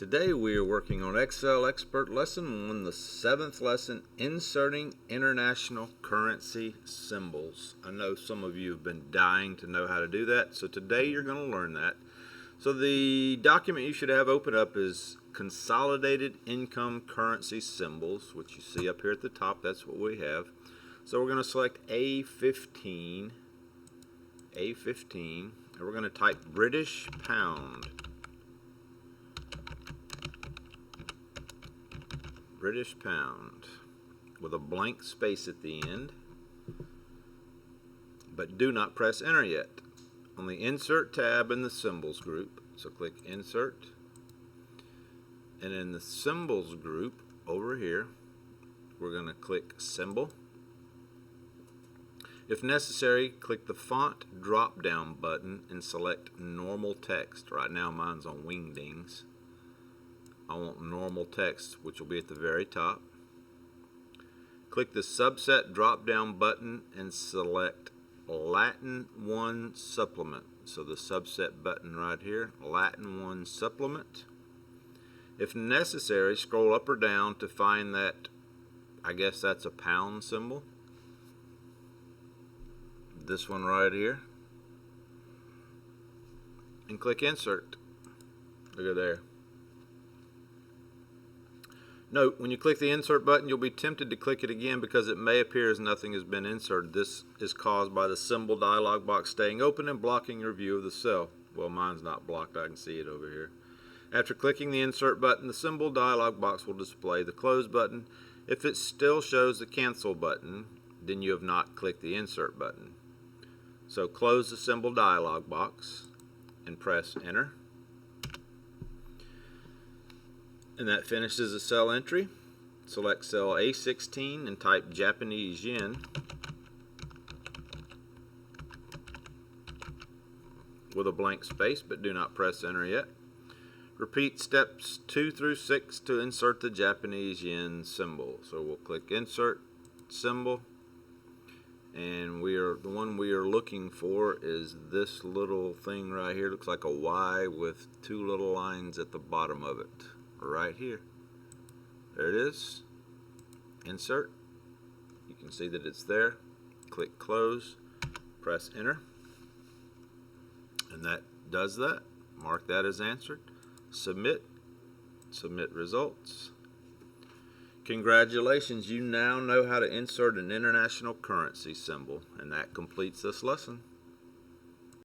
Today we are working on Excel Expert Lesson 1, the 7th lesson, Inserting International Currency Symbols. I know some of you have been dying to know how to do that, so today you're going to learn that. So the document you should have open up is Consolidated Income Currency Symbols, which you see up here at the top. That's what we have. So we're going to select A15, and we're going to type British Pound. British Pound with a blank space at the end, but do not press enter yet. On the Insert tab in the Symbols group, so click Insert, and in the Symbols group over here we're going to click Symbol. If necessary, click the Font drop down button and select Normal Text. Right now mine's on Wingdings. I want normal text, which will be at the very top. Click the Subset drop-down button and select Latin 1 Supplement. So the subset button right here, Latin 1 Supplement. If necessary, scroll up or down to find that, I guess that's a pound symbol. This one right here. And click Insert. Look at there. Note, when you click the Insert button, you'll be tempted to click it again because it may appear as nothing has been inserted. This is caused by the symbol dialog box staying open and blocking your view of the cell. Well, mine's not blocked. I can see it over here. After clicking the Insert button, the symbol dialog box will display the Close button. If it still shows the Cancel button, then you have not clicked the Insert button. So close the symbol dialog box and press Enter. And that finishes the cell entry. Select cell A16 and type Japanese yen with a blank space, but do not press enter yet. Repeat steps 2 through 6 to insert the Japanese yen symbol. So we'll click Insert Symbol, and the one we are looking for is this little thing right here. Looks like a Y with 2 little lines at the bottom of it. Right here. There it is. Insert. You can see that it's there. Click Close. Press Enter. And that does that. Mark that as answered. Submit. Submit results. Congratulations. You now know how to insert an international currency symbol. And that completes this lesson.